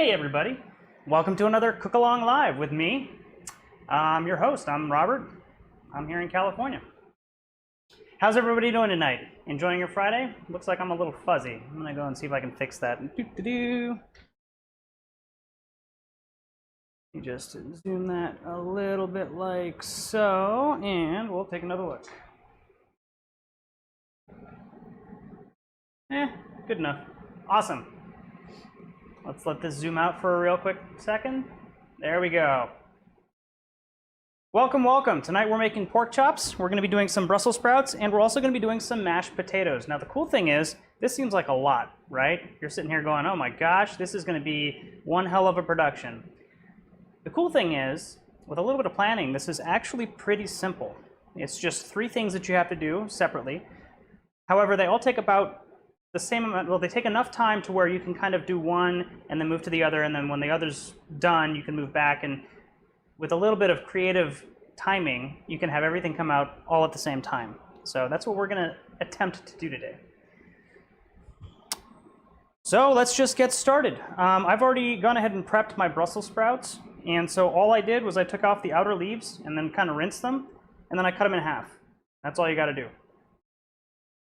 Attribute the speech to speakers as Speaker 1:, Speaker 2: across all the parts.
Speaker 1: Hey everybody, welcome to another Cook Along Live with me. I'm your host, I'm Robert. I'm here in California. How's everybody doing tonight? Enjoying your Friday? Looks like I'm a little fuzzy. I'm gonna go and see if I can fix that. Let me just zoom that a little bit like so, and we'll take another look. Good enough. Awesome. Let's let this zoom out for a real quick second. There we go. Welcome, welcome. Tonight we're making pork chops. We're going to be doing some Brussels sprouts, and we're also going to be doing some mashed potatoes. Now the cool thing is, this seems like a lot, right? You're sitting here going, oh my gosh, this is going to be one hell of a production. The cool thing is, with a little bit of planning, this is actually pretty simple. It's just 3 things that you have to do separately. However, they all take about the same amount. Well, they take enough time to where you can kind of do one and then move to the other, and then when the other's done, you can move back, and with a little bit of creative timing, you can have everything come out all at the same time. So that's what we're going to attempt to do today. So let's just get started. I've already gone ahead and prepped my Brussels sprouts, and so all I did was I took off the outer leaves and then kind of rinsed them, and then I cut them in half. That's all you got to do.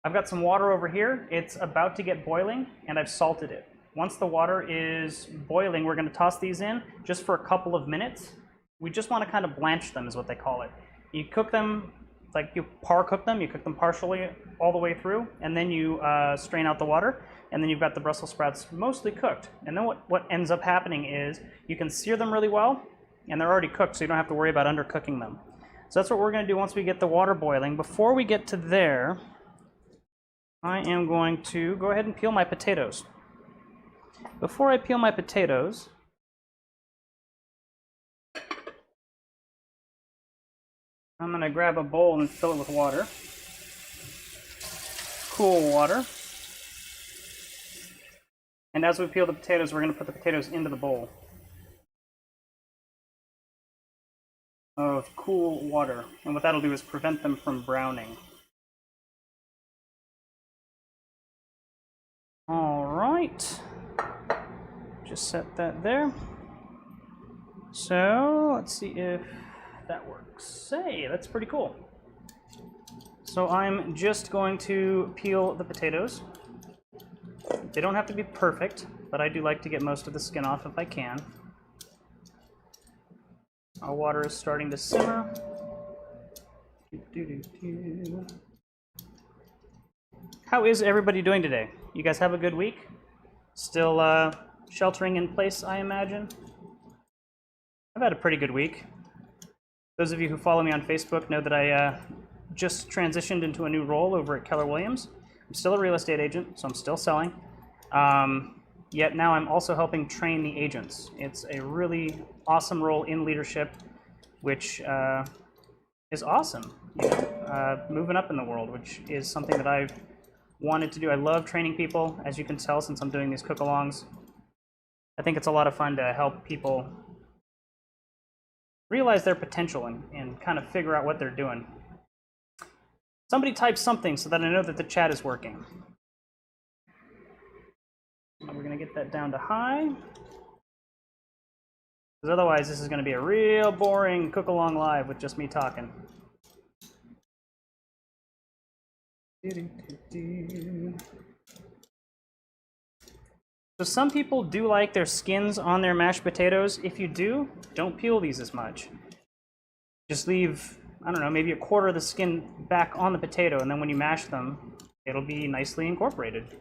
Speaker 1: I've got some water over here. It's about to get boiling, and I've salted it. Once the water is boiling, we're going to toss these in just for a couple of minutes. We just want to kind of blanch them, is what they call it. You cook them, like you par cook them. You cook them partially all the way through, and then you strain out the water, and then you've got the Brussels sprouts mostly cooked. And then what ends up happening is you can sear them really well, and they're already cooked, so you don't have to worry about undercooking them. So that's what we're going to do once we get the water boiling. Before we get to there, I am going to go ahead and peel my potatoes. Before I peel my potatoes, I'm going to grab a bowl and fill it with water. Cool water. And as we peel the potatoes, we're going to put the potatoes into the bowl of cool water. And what that'll do is prevent them from browning. All right, just set that there. So let's see if that works. Hey, that's pretty cool. So I'm just going to peel the potatoes. They don't have to be perfect, but I do like to get most of the skin off if I can. Our water is starting to simmer. How is everybody doing today? You guys have a good week? Still sheltering in place, I imagine? I've had a pretty good week. Those of you who follow me on Facebook know that I just transitioned into a new role over at Keller Williams. I'm still a real estate agent, so I'm still selling. Yet now I'm also helping train the agents. It's a really awesome role in leadership, which is awesome. You know, moving up in the world, which is something that I've wanted to do. I love training people, as you can tell since I'm doing these cook-alongs. I think it's a lot of fun to help people realize their potential and kind of figure out what they're doing. Somebody type something so that I know that the chat is working. We're going to get that down to high, because otherwise this is going to be a real boring cook-along live with just me talking. So some people do like their skins on their mashed potatoes. If you do, don't peel these as much. Just leave, I don't know, maybe a quarter of the skin back on the potato, and then when you mash them, it'll be nicely incorporated.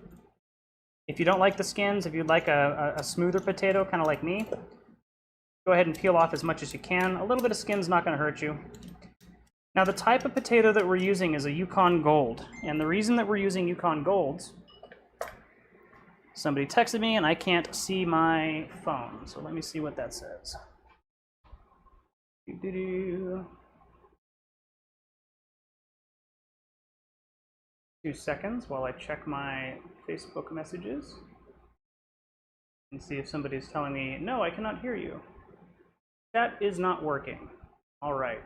Speaker 1: If you don't like the skins, if you'd like a smoother potato, kind of like me, go ahead and peel off as much as you can. A little bit of skin's not going to hurt you. Now the type of potato that we're using is a Yukon Gold, and the reason that we're using Yukon Golds, somebody texted me and I can't see my phone, so let me see what that says. 2 seconds while I check my Facebook messages and see if somebody's telling me, no, I cannot hear you. Chat is not working. All right.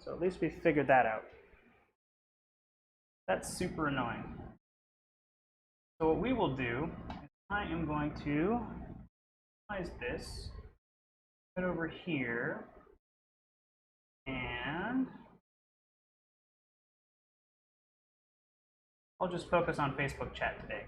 Speaker 1: So at least we figured that out. That's super annoying. So what we will do is I am going to this. Put over here. And I'll just focus on Facebook chat today.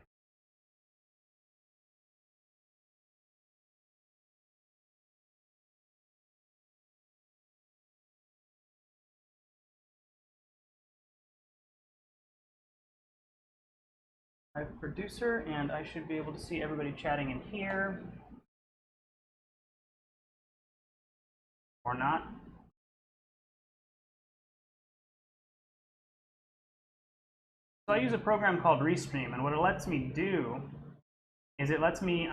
Speaker 1: I have a producer, and I should be able to see everybody chatting in here. Or not. So I use a program called Restream, and what it lets me do is it lets me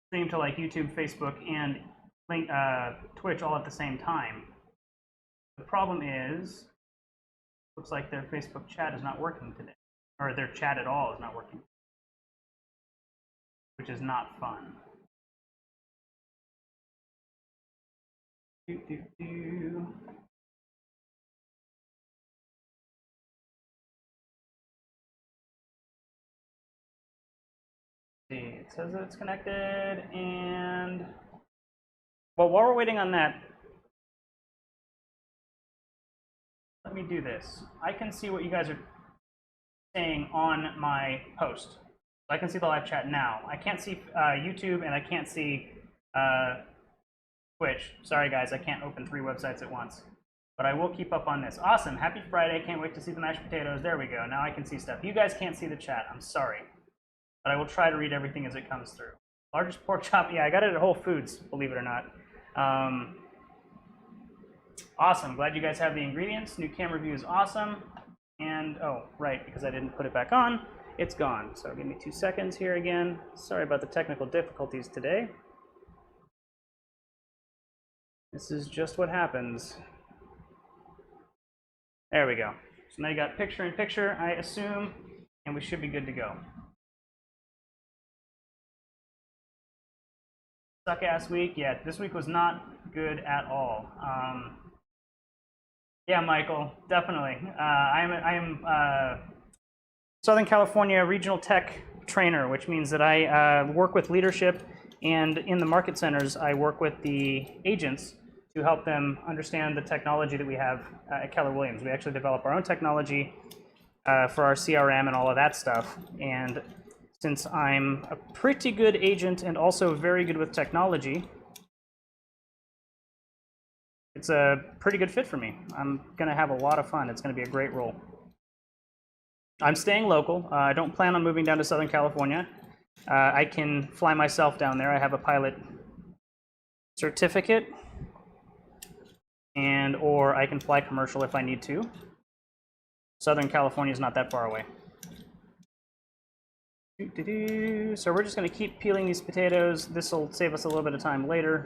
Speaker 1: stream to like YouTube, Facebook, and Twitch all at the same time. The problem is, looks like their Facebook chat is not working today, or their chat at all is not working, which is not fun. See, it says that it's connected, and well, while we're waiting on that, let me do this. I can see what you guys are saying on my post. I can see the live chat now. I can't see YouTube, and I can't see Twitch. Sorry guys, I can't open 3 websites at once. But I will keep up on this. Awesome, happy Friday, can't wait to see the mashed potatoes. There we go, now I can see stuff. You guys can't see the chat, I'm sorry. But I will try to read everything as it comes through. Largest pork chop, yeah, I got it at Whole Foods, believe it or not. Awesome, glad you guys have the ingredients. New camera view is awesome. And, oh, right, because I didn't put it back on, it's gone. So give me 2 seconds here again. Sorry about the technical difficulties today. This is just what happens. There we go. So now you got picture in picture, I assume, and we should be good to go. Suck-ass week, yeah, this week was not good at all. Yeah, Michael, definitely. I am Southern California Regional Tech Trainer, which means that I work with leadership, and in the market centers, I work with the agents to help them understand the technology that we have at Keller Williams. We actually develop our own technology for our CRM and all of that stuff. And since I'm a pretty good agent and also very good with technology, it's a pretty good fit for me. I'm gonna have a lot of fun. It's gonna be a great role. I'm staying local. I don't plan on moving down to Southern California. I can fly myself down there. I have a pilot certificate, and or I can fly commercial if I need to. Southern California is not that far away. So we're just going to keep peeling these potatoes. This will save us a little bit of time later.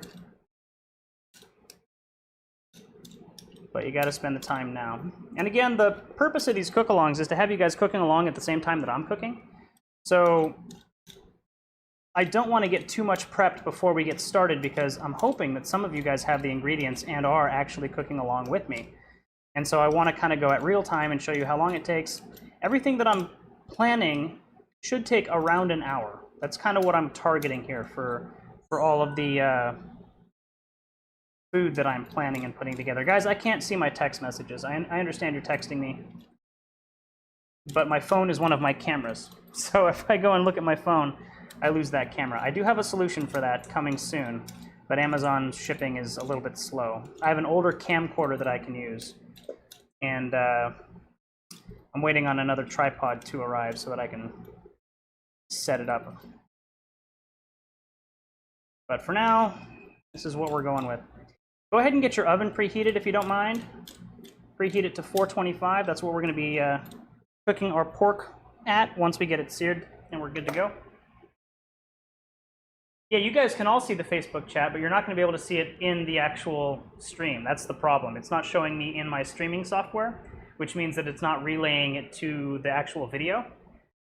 Speaker 1: But you got to spend the time now. And again, the purpose of these cook-alongs is to have you guys cooking along at the same time that I'm cooking. So I don't want to get too much prepped before we get started, because I'm hoping that some of you guys have the ingredients and are actually cooking along with me. And so I want to kind of go at real time and show you how long it takes. Everything that I'm planning should take around an hour. That's kind of what I'm targeting here for all of the food that I'm planning and putting together. Guys, I can't see my text messages. I understand you're texting me, but my phone is one of my cameras. So if I go and look at my phone, I lose that camera. I do have a solution for that coming soon, but Amazon shipping is a little bit slow. I have an older camcorder that I can use, and I'm waiting on another tripod to arrive so that I can set it up. But for now, this is what we're going with. Go ahead and get your oven preheated if you don't mind. Preheat it to 425. That's what we're going to be cooking our pork at once we get it seared and we're good to go. Yeah, you guys can all see the Facebook chat, but you're not going to be able to see it in the actual stream. That's the problem. It's not showing me in my streaming software, which means that it's not relaying it to the actual video.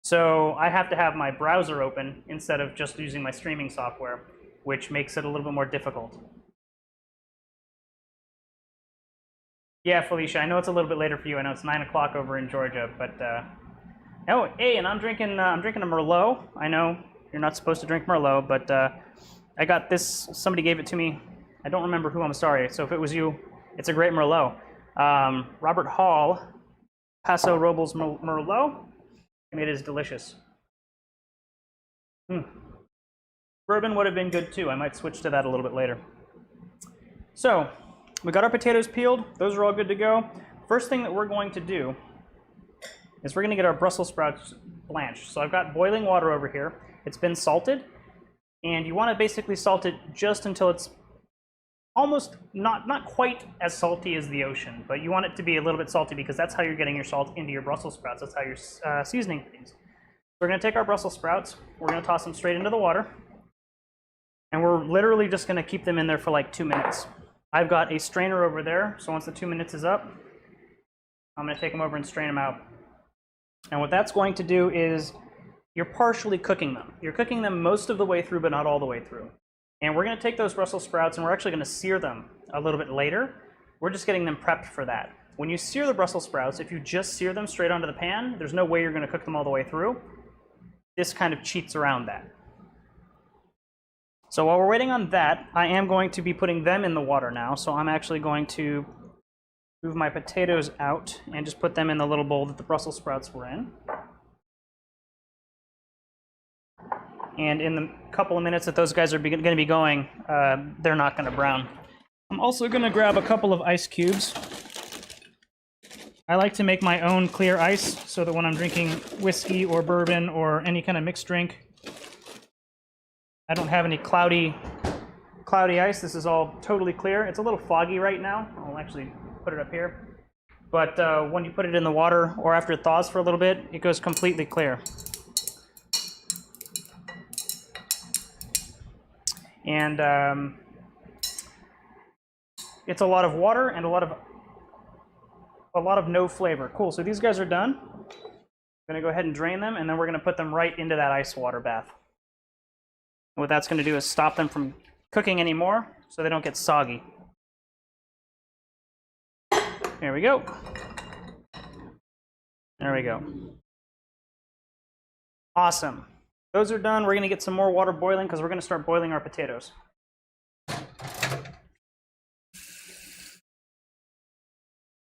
Speaker 1: So I have to have my browser open instead of just using my streaming software, which makes it a little bit more difficult. Yeah, Felicia, I know it's a little bit later for you. I know it's 9 o'clock over in Georgia, but oh, hey, and I'm drinking a Merlot. I know You're not supposed to drink Merlot, but I got this. Somebody gave it to me. I don't remember who. I'm sorry. So if it was you, it's a great Merlot. Robert Hall, Paso Robles Merlot, and it is delicious. Bourbon would have been good too. I might switch to that a little bit later. So we got our potatoes peeled. Those are all good to go. First thing that we're going to do is we're going to get our Brussels sprouts blanched. So I've got boiling water over here. It's been salted, and you want to basically salt it just until it's almost not quite as salty as the ocean, but you want it to be a little bit salty because that's how you're getting your salt into your Brussels sprouts. That's how you're seasoning things. We're going to take our Brussels sprouts, we're going to toss them straight into the water, and we're literally just going to keep them in there for like 2 minutes. I've got a strainer over there, so once the 2 minutes is up, I'm going to take them over and strain them out. And what that's going to do is you're partially cooking them. You're cooking them most of the way through, but not all the way through. And we're going to take those Brussels sprouts and we're actually going to sear them a little bit later. We're just getting them prepped for that. When you sear the Brussels sprouts, if you just sear them straight onto the pan, there's no way you're going to cook them all the way through. This kind of cheats around that. So while we're waiting on that, I am going to be putting them in the water now. So I'm actually going to move my potatoes out and just put them in the little bowl that the Brussels sprouts were in. And in the couple of minutes that those guys are going to be going, they're not going to brown. I'm also going to grab a couple of ice cubes. I like to make my own clear ice so that when I'm drinking whiskey or bourbon or any kind of mixed drink, I don't have any cloudy ice. This is all totally clear. It's a little foggy right now. I'll actually put it up here. But when you put it in the water or after it thaws for a little bit, it goes completely clear. And it's a lot of water and a lot of no flavor. Cool, so these guys are done. I'm gonna go ahead and drain them, and then we're gonna put them right into that ice water bath. And what that's gonna do is stop them from cooking anymore so they don't get soggy. There we go. There we go. Awesome. Those are done. We're going to get some more water boiling because we're going to start boiling our potatoes.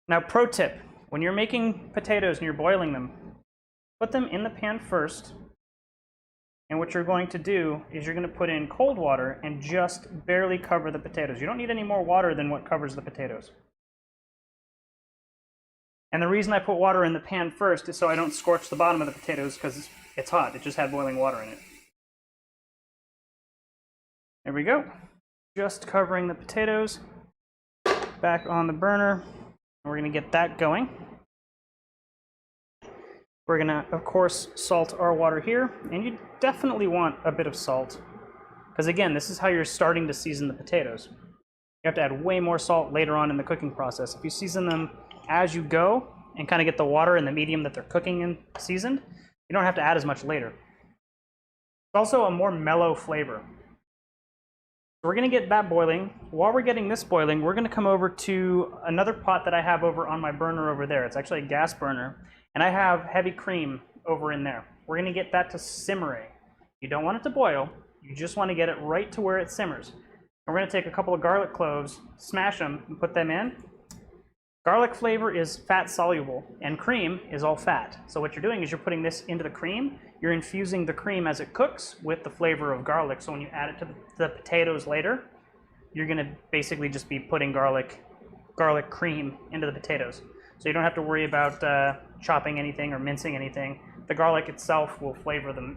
Speaker 1: Now, pro tip, when you're making potatoes and you're boiling them, put them in the pan first. And what you're going to do is you're going to put in cold water and just barely cover the potatoes. You don't need any more water than what covers the potatoes. And the reason I put water in the pan first is so I don't scorch the bottom of the potatoes because it's hot. It just had boiling water in it. There we go. Just covering the potatoes. Back on the burner. We're going to get that going. We're going to, of course, salt our water here. And you definitely want a bit of salt. Because again, this is how you're starting to season the potatoes. You have to add way more salt later on in the cooking process. If you season them as you go and kind of get the water in the medium that they're cooking in seasoned, you don't have to add as much later. It's also a more mellow flavor. We're going to get that boiling. While we're getting this boiling, we're going to come over to another pot that I have over on my burner over there. It's actually a gas burner, and I have heavy cream over in there. We're going to get that to simmering. You don't want it to boil. You just want to get it right to where it simmers. And we're going to take a couple of garlic cloves, smash them, and put them in. Garlic flavor is fat soluble, and cream is all fat. So what you're doing is you're putting this into the cream. You're infusing the cream as it cooks with the flavor of garlic. So when you add it to the potatoes later, you're going to basically just be putting garlic cream into the potatoes. So you don't have to worry about chopping anything or mincing anything. The garlic itself will flavor the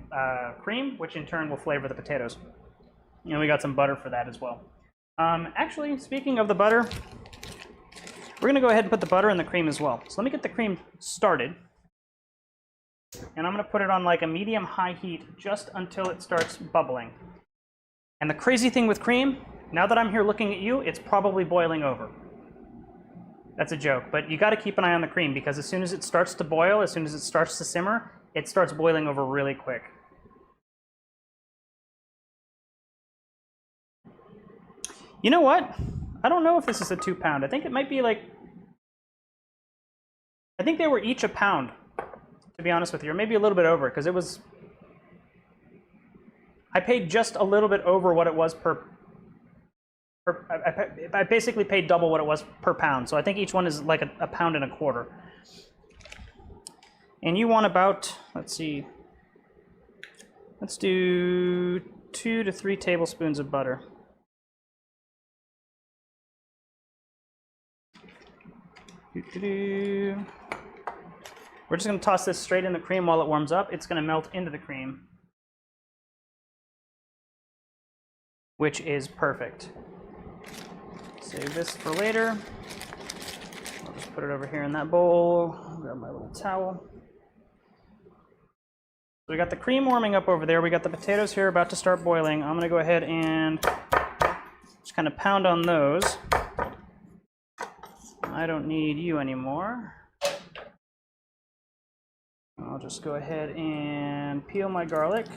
Speaker 1: cream, which in turn will flavor the potatoes. And we got some butter for that as well. Actually, speaking of the butter, we're going to go ahead and put the butter in the cream as well. So let me get the cream started. And I'm going to put it on like a medium-high heat just until it starts bubbling. And the crazy thing with cream, now that I'm here looking at you, it's probably boiling over. That's a joke, but you got to keep an eye on the cream because as soon as it starts to boil, as soon as it starts to simmer, it starts boiling over really quick. You know what? I don't know if this is a 2-pound. I think it might be like, I think they were each a pound, to be honest with you, or maybe a little bit over, because it was, I paid just a little bit over what it was I basically paid double what it was per pound. So I think each one is like a pound and a quarter. And you want about, let's see, let's do 2 to 3 tablespoons of butter. We're just going to toss this straight in the cream while it warms up. It's going to melt into the cream, which is perfect. Save this for later. I'll just put it over here in that bowl. Grab my little towel. So we got the cream warming up over there. We got the potatoes here about to start boiling. I'm going to go ahead and just kind of pound on those. I don't need you anymore. I'll just go ahead and peel my garlic.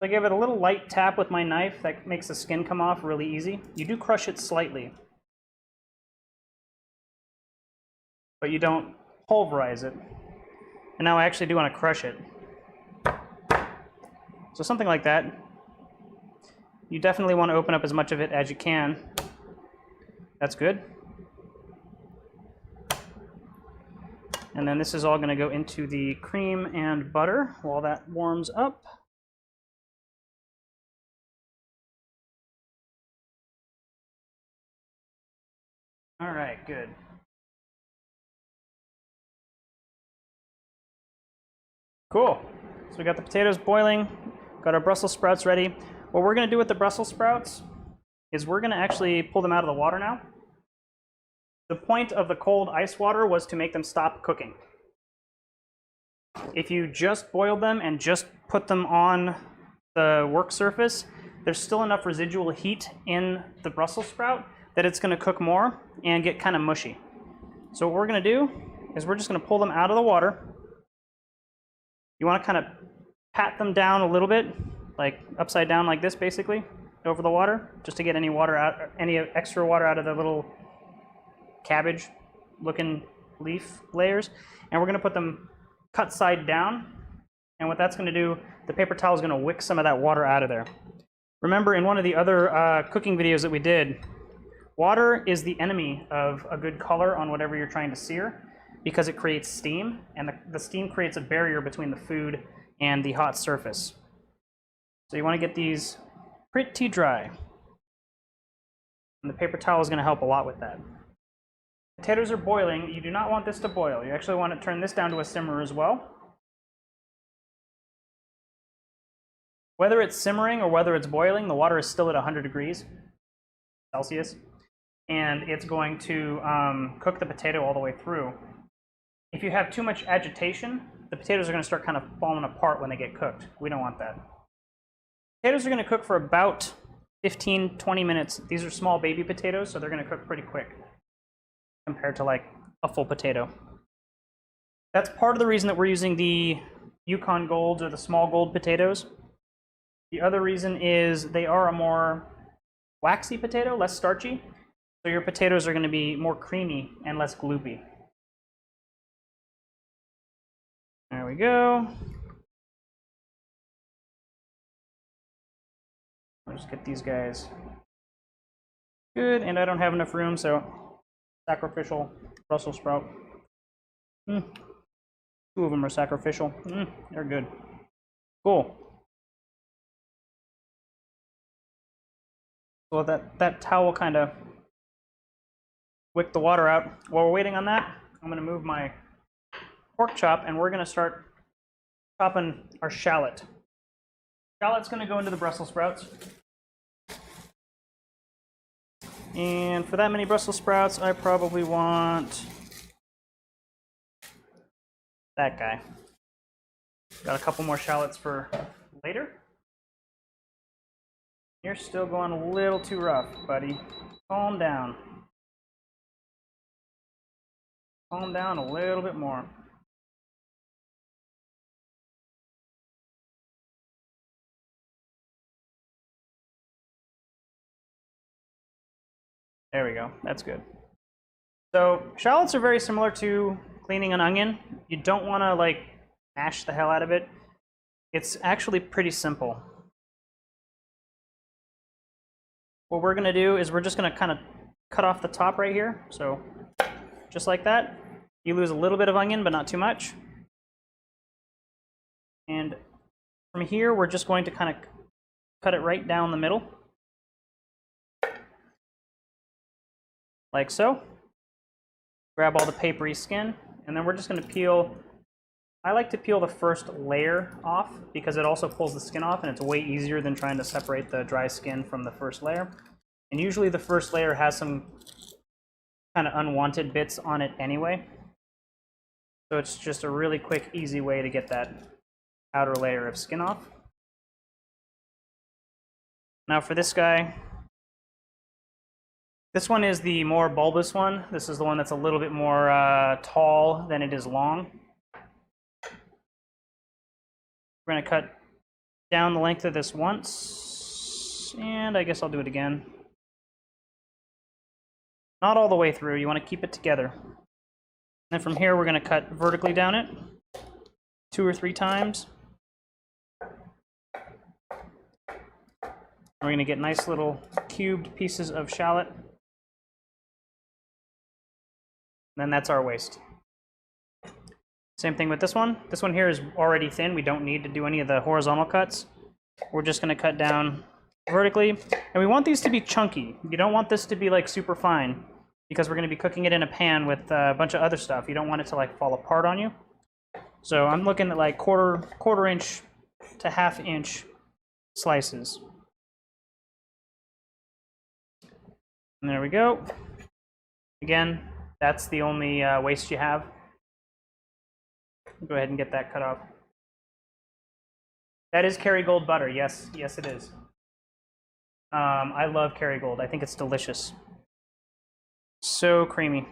Speaker 1: I give it a little light tap with my knife. That makes the skin come off really easy. You do crush it slightly, but you don't pulverize it. And now I actually do want to crush it. So something like that. You definitely want to open up as much of it as you can. That's good. And then this is all going to go into the cream and butter while that warms up. All right, good. Cool. So we got the potatoes boiling, got our Brussels sprouts ready. What we're going to do with the Brussels sprouts is we're going to actually pull them out of the water now. The point of the cold ice water was to make them stop cooking. If you just boiled them and just put them on the work surface, there's still enough residual heat in the Brussels sprout that it's going to cook more and get kind of mushy. So what we're going to do is we're just going to pull them out of the water. You want to kind of pat them down a little bit, like upside down like this basically, over the water, just to get any water out, any extra water out of the little cabbage looking leaf layers. And we're going to put them cut side down. And what that's going to do, the paper towel is going to wick some of that water out of there. Remember, in one of the other cooking videos that we did, water is the enemy of a good color on whatever you're trying to sear because it creates steam, and the steam creates a barrier between the food and the hot surface. So you want to get these pretty dry. And the paper towel is going to help a lot with that. Potatoes are boiling. You do not want this to boil. You actually want to turn this down to a simmer as well. Whether it's simmering or whether it's boiling, the water is still at 100 degrees Celsius. And it's going to cook the potato all the way through. If you have too much agitation, the potatoes are going to start kind of falling apart when they get cooked. We don't want that. Potatoes are going to cook for about 15-20 minutes. These are small baby potatoes, so they're going to cook pretty quick compared to like a full potato. That's part of the reason that we're using the Yukon Golds or the small gold potatoes. The other reason is they are a more waxy potato, less starchy. So your potatoes are going to be more creamy and less gloopy. There we go. I'll just get these guys good, and I don't have enough room, so sacrificial Brussels sprout. 2 of them are sacrificial. They're good. Cool. So that towel kind of wick the water out. While we're waiting on that, I'm going to move my pork chop, and we're going to start chopping our shallot. Shallot's going to go into the Brussels sprouts. And for that many Brussels sprouts, I probably want that guy. Got a couple more shallots for later. You're still going a little too rough, buddy. Calm down. Calm down a little bit more. There we go. That's good. So shallots are very similar to cleaning an onion. You don't want to like mash the hell out of it. It's actually pretty simple. What we're gonna do is we're just gonna kind of cut off the top right here. So just like that. You lose a little bit of onion, but not too much. And from here, we're just going to kind of cut it right down the middle. Like so. Grab all the papery skin, and then we're just going to peel. I like to peel the first layer off because it also pulls the skin off, and it's way easier than trying to separate the dry skin from the first layer. And usually the first layer has some kind of unwanted bits on it anyway. So it's just a really quick, easy way to get that outer layer of skin off. Now for this guy, this one is the more bulbous one. This is the one that's a little bit more tall than it is long. We're going to cut down the length of this once, and I guess I'll do it again. Not all the way through, you want to keep it together. And from here, we're going to cut vertically down it 2 or 3 times. We're going to get nice little cubed pieces of shallot. And then that's our waist. Same thing with this one. This one here is already thin. We don't need to do any of the horizontal cuts. We're just going to cut down vertically. And we want these to be chunky. You don't want this to be like super fine because we're going to be cooking it in a pan with a bunch of other stuff. You don't want it to like fall apart on you. So I'm looking at like quarter inch to ½ inch slices. And there we go. Again, that's the only waste you have. Go ahead and get that cut off. That is Kerrygold butter. Yes, yes it is. I love Kerrygold. I think it's delicious. So creamy.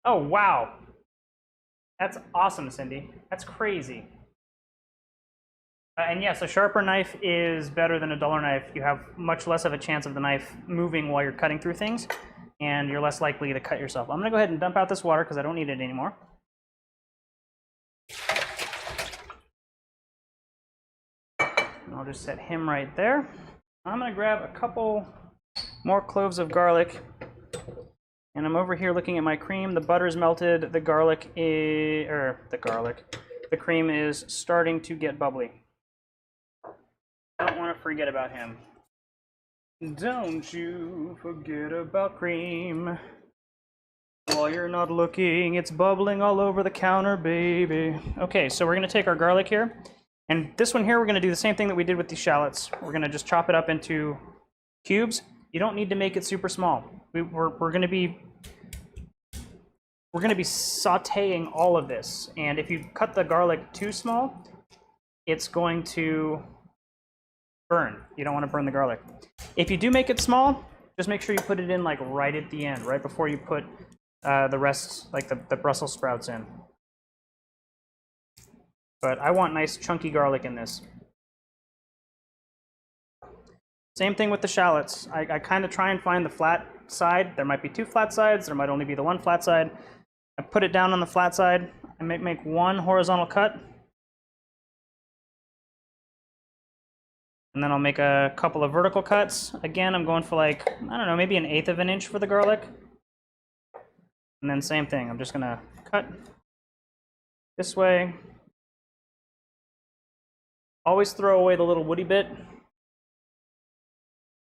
Speaker 1: Oh, wow. That's awesome, Cindy. That's crazy. And yes, a sharper knife is better than a duller knife. You have much less of a chance of the knife moving while you're cutting through things, and you're less likely to cut yourself. I'm going to go ahead and dump out this water because I don't need it anymore. And I'll just set him right there. I'm going to grab a couple more cloves of garlic, and I'm over here looking at my cream. The butter's melted. The cream is starting to get bubbly. Don't want to forget about him. Don't you forget about cream. While you're not looking, it's bubbling all over the counter, baby. Okay, so we're going to take our garlic here. And this one here, we're going to do the same thing that we did with the shallots. We're going to just chop it up into cubes. You don't need to make it super small. We're going to be sautéing all of this. And if you cut the garlic too small, it's going to burn. You don't want to burn the garlic. If you do make it small, just make sure you put it in like right at the end, right before you put the rest, like the Brussels sprouts in. But I want nice chunky garlic in this. Same thing with the shallots. I kind of try and find the flat side. There might be 2 flat sides. There might only be the 1 flat side. I put it down on the flat side. I make 1 horizontal cut. And then I'll make a couple of vertical cuts. Again, I'm going for like, I don't know, maybe 1/8 of an inch for the garlic. And then same thing, I'm just gonna cut this way. Always throw away the little woody bit.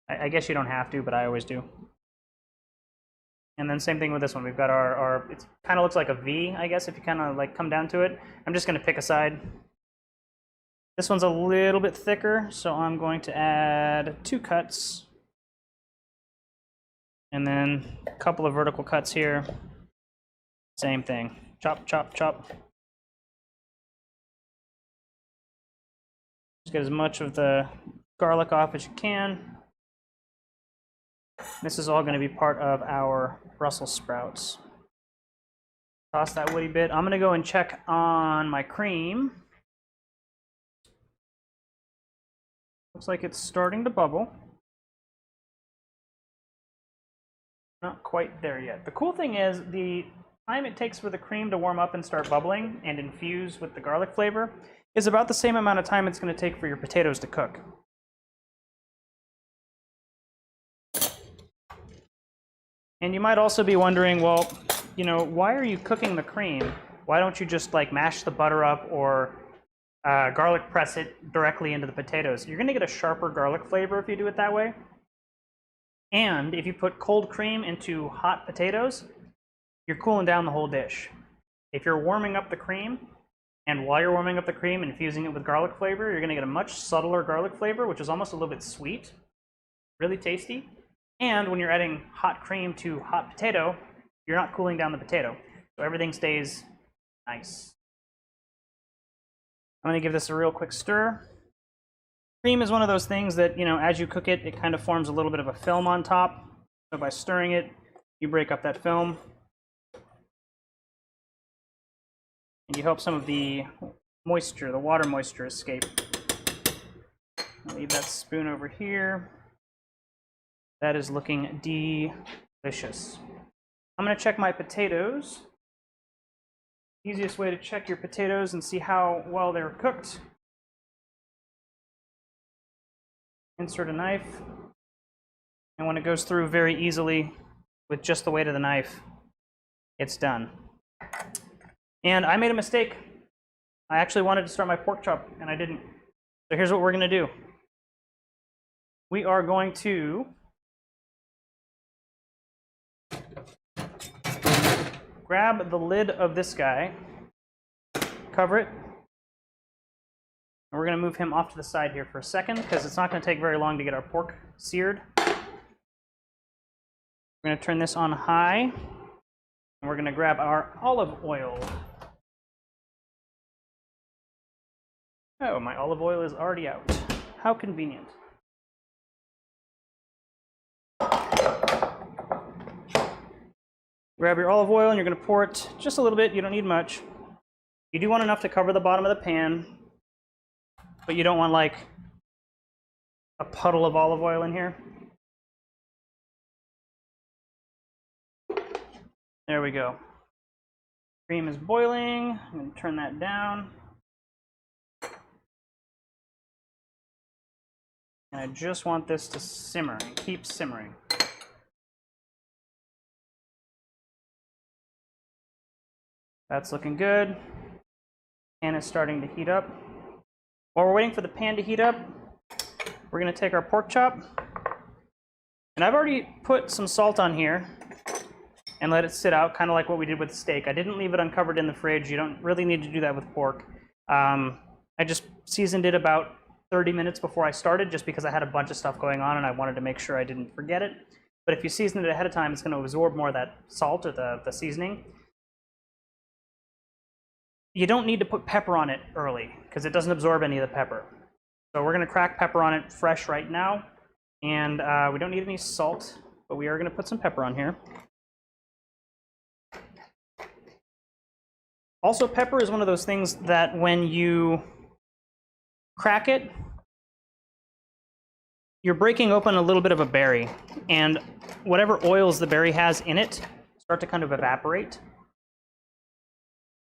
Speaker 1: I guess you don't have to, but I always do. And then same thing with this one. We've got our it kind of looks like a V, I guess, if you kind of like come down to it. I'm just gonna pick a side. This one's a little bit thicker, so I'm going to add 2 cuts. And then a couple of vertical cuts here. Same thing. Chop, chop, chop. Just get as much of the garlic off as you can. This is all going to be part of our Brussels sprouts. Toss that woody bit. I'm going to go and check on my cream. Looks like it's starting to bubble. Not quite there yet. The cool thing is the time it takes for the cream to warm up and start bubbling and infuse with the garlic flavor is about the same amount of time it's going to take for your potatoes to cook. And you might also be wondering, well, you know, why are you cooking the cream? Why don't you just like mash the butter up or garlic press it directly into the potatoes? You're going to get a sharper garlic flavor if you do it that way. And if you put cold cream into hot potatoes, you're cooling down the whole dish. If you're warming up the cream, and while you're warming up the cream and infusing it with garlic flavor, you're going to get a much subtler garlic flavor, which is almost a little bit sweet, really tasty. And when you're adding hot cream to hot potato, you're not cooling down the potato. So everything stays nice. I'm going to give this a real quick stir. Cream is one of those things that, you know, as you cook it, it kind of forms a little bit of a film on top. So by stirring it, you break up that film. And you help some of the moisture, the water moisture, escape. I'll leave that spoon over here. That is looking delicious. I'm going to check my potatoes. Easiest way to check your potatoes and see how well they're cooked. Insert a knife. And when it goes through very easily with just the weight of the knife, it's done. And I made a mistake. I actually wanted to start my pork chop, and I didn't. So here's what we're going to do. We are going to grab the lid of this guy, cover it, and we're going to move him off to the side here for a second because it's not going to take very long to get our pork seared. We're going to turn this on high, and we're going to grab our olive oil. Oh, my olive oil is already out. How convenient. Grab your olive oil and you're going to pour it just a little bit. You don't need much. You do want enough to cover the bottom of the pan, but you don't want like a puddle of olive oil in here. There we go. Cream is boiling. I'm going to turn that down. And I just want this to simmer and keep simmering. That's looking good. Pan is starting to heat up. While we're waiting for the pan to heat up, we're going to take our pork chop. And I've already put some salt on here and let it sit out, kind of like what we did with the steak. I didn't leave it uncovered in the fridge. You don't really need to do that with pork. I just seasoned it about 30 minutes before I started, just because I had a bunch of stuff going on and I wanted to make sure I didn't forget it. But if you season it ahead of time, it's going to absorb more of that salt or the seasoning. You don't need to put pepper on it early because it doesn't absorb any of the pepper. So we're going to crack pepper on it fresh right now. And we don't need any salt, but we are going to put some pepper on here. Also, pepper is one of those things that when you crack it, you're breaking open a little bit of a berry, and whatever oils the berry has in it start to kind of evaporate.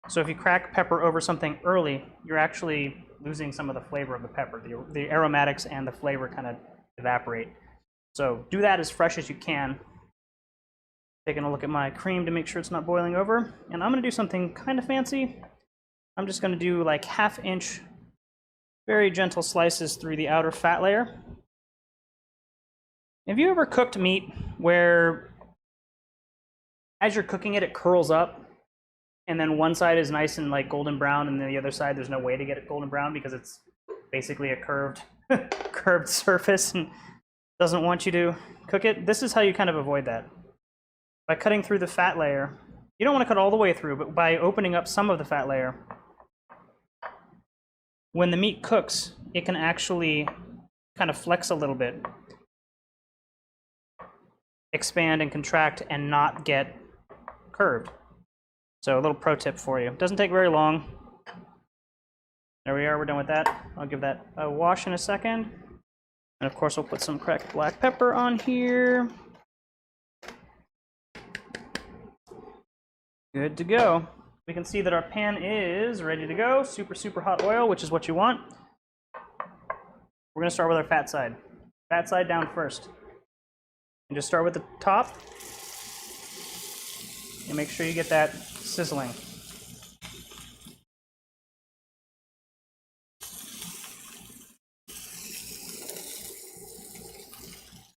Speaker 1: So if you crack pepper over something early, you're actually losing some of the flavor of the pepper. The aromatics and the flavor kind of evaporate. So do that as fresh as you can. Taking a look at my cream to make sure it's not boiling over. And I'm going to do something kind of fancy. I'm just going to do like 1/2 inch very gentle slices through the outer fat layer. Have you ever cooked meat where as you're cooking it, it curls up and then one side is nice and like golden brown and then the other side there's no way to get it golden brown because it's basically a curved curved surface and doesn't want you to cook it? This is how you kind of avoid that. By cutting through the fat layer. You don't want to cut all the way through, but by opening up some of the fat layer, when the meat cooks, it can actually kind of flex a little bit, expand and contract and not get curved. So a little pro tip for you. It doesn't take very long. There we are, we're done with that. I'll give that a wash in a second. And of course we'll put some cracked black pepper on here. Good to go. We can see that our pan is ready to go. Super, super hot oil, which is what you want. We're going to start with our fat side. Fat side down first. And just start with the top. And make sure you get that sizzling.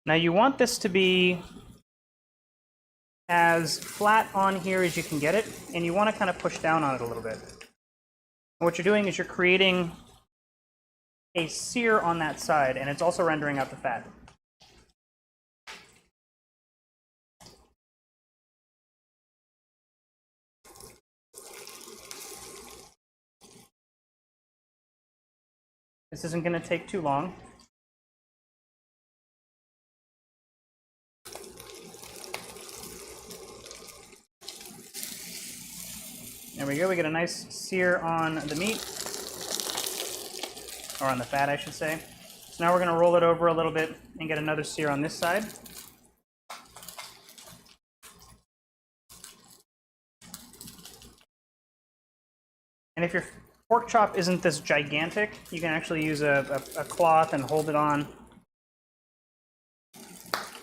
Speaker 1: Now you want this to be as flat on here as you can get it, and you want to kind of push down on it a little bit. And what you're doing is you're creating a sear on that side, and it's also rendering out the fat. This isn't going to take too long. There we go, we get a nice sear on the meat, or on the fat, I should say. So now we're going to roll it over a little bit and get another sear on this side. And if your pork chop isn't this gigantic, you can actually use a cloth and hold it on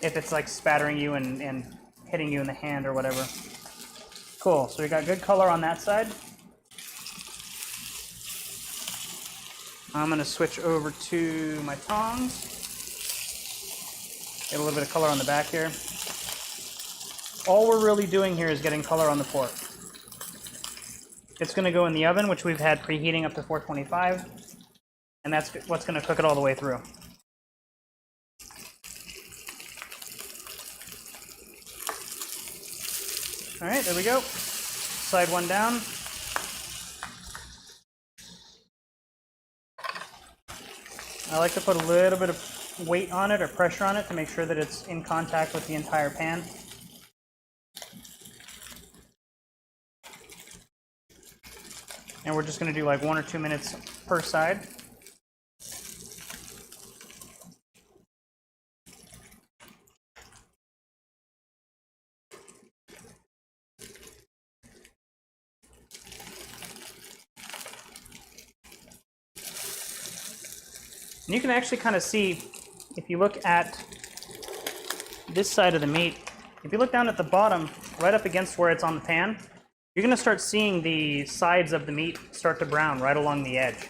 Speaker 1: if it's like spattering you and hitting you in the hand or whatever. Cool, so we got good color on that side. I'm going to switch over to my tongs. Get a little bit of color on the back here. All we're really doing here is getting color on the pork. It's going to go in the oven, which we've had preheating up to 425, and that's what's going to cook it all the way through. All right, there we go. Slide one down. I like to put a little bit of weight on it or pressure on it to make sure that it's in contact with the entire pan. And we're just going to do like 1 or 2 minutes per side. And you can actually kind of see, if you look at this side of the meat, if you look down at the bottom, right up against where it's on the pan, you're going to start seeing the sides of the meat start to brown right along the edge.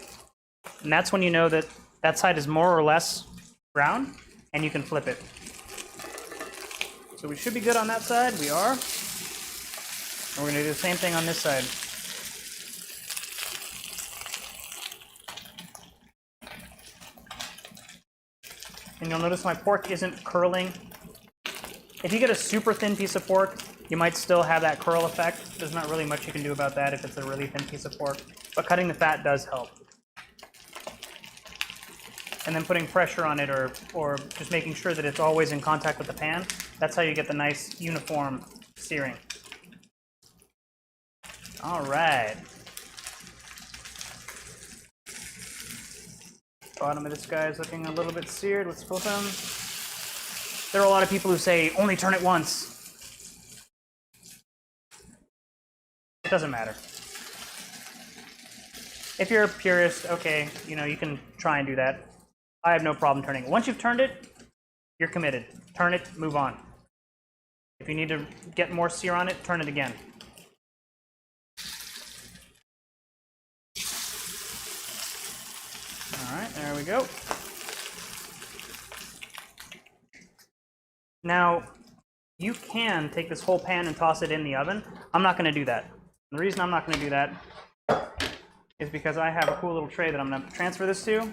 Speaker 1: And that's when you know that that side is more or less brown, and you can flip it. So we should be good on that side. We are. And we're going to do the same thing on this side. And you'll notice my pork isn't curling. If you get a super thin piece of pork, you might still have that curl effect. There's not really much you can do about that if it's a really thin piece of pork. But cutting the fat does help. And then putting pressure on it, or just making sure that it's always in contact with the pan. That's how you get the nice uniform searing. All right. Bottom of this guy is looking a little bit seared. Let's flip him. There are a lot of people who say, only turn it once. It doesn't matter. If you're a purist, okay, you know, you can try and do that. I have no problem turning it. Once you've turned it, you're committed. Turn it, move on. If you need to get more sear on it, turn it again. All right, there we go. Now, you can take this whole pan and toss it in the oven. I'm not going to do that. And the reason I'm not going to do that is because I have a cool little tray that I'm going to transfer this to.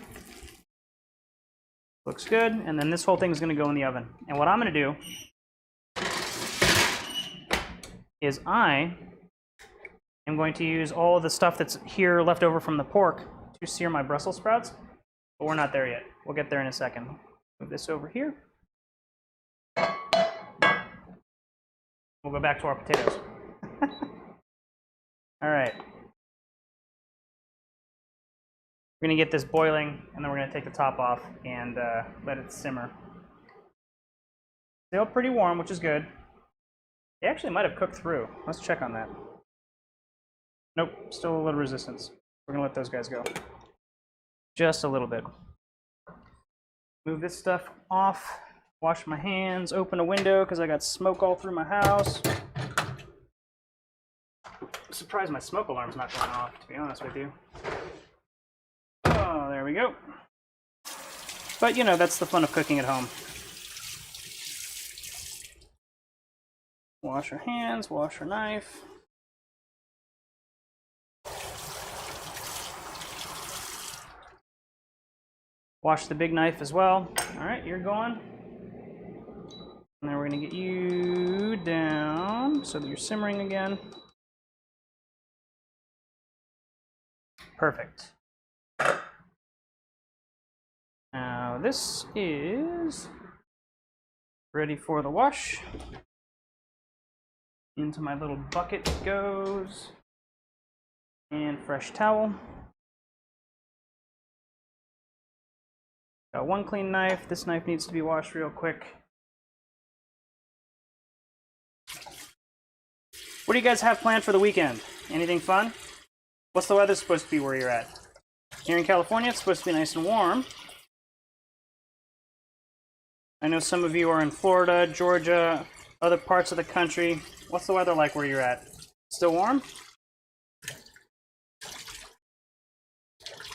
Speaker 1: Looks good, and then this whole thing is going to go in the oven. And what I'm going to do is I am going to use all of the stuff that's here left over from the pork to sear my Brussels sprouts, but we're not there yet. We'll get there in a second. Move this over here. We'll go back to our potatoes. All right. We're going to get this boiling, and then we're going to take the top off and let it simmer. Still pretty warm, which is good. They actually might have cooked through. Let's check on that. Nope, still a little resistance. We're gonna let those guys go. Just a little bit. Move this stuff off. Wash my hands, open a window because I got smoke all through my house. I'm surprised my smoke alarm's not going off, to be honest with you. Oh, there we go. But you know, that's the fun of cooking at home. Wash our hands, wash our knife. Wash the big knife as well. All right, you're going. And then we're gonna get you down so that you're simmering again. Perfect. Now this is ready for the wash. Into my little bucket it goes. And fresh towel. Got one clean knife. This knife needs to be washed real quick. What do you guys have planned for the weekend? Anything fun? What's the weather supposed to be where you're at? Here in California, it's supposed to be nice and warm. I know some of you are in Florida, Georgia, other parts of the country. What's the weather like where you're at? Still warm?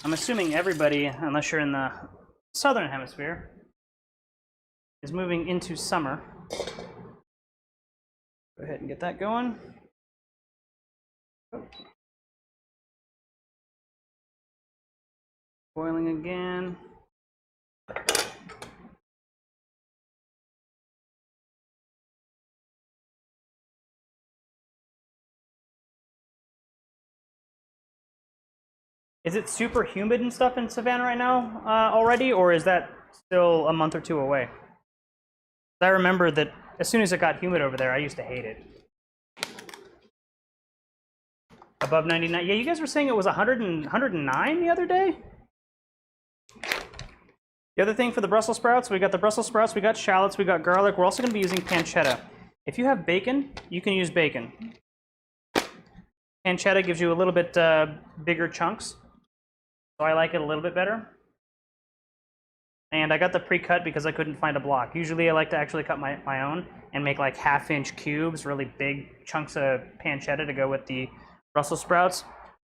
Speaker 1: I'm assuming everybody, unless you're in the southern hemisphere, is moving into summer. Go ahead and get that going. Boiling again. Is it super humid and stuff in Savannah right now already, or is that still a month or two away? I remember that as soon as it got humid over there, I used to hate it. Above 99. Yeah, you guys were saying it was 109 the other day? The other thing for the Brussels sprouts, we got the Brussels sprouts, we got shallots, we got garlic. We're also going to be using pancetta. If you have bacon, you can use bacon. Pancetta gives you a little bit bigger chunks, so I like it a little bit better. And I got the pre-cut because I couldn't find a block. Usually I like to actually cut my own and make like half-inch cubes, really big chunks of pancetta to go with the Brussels sprouts.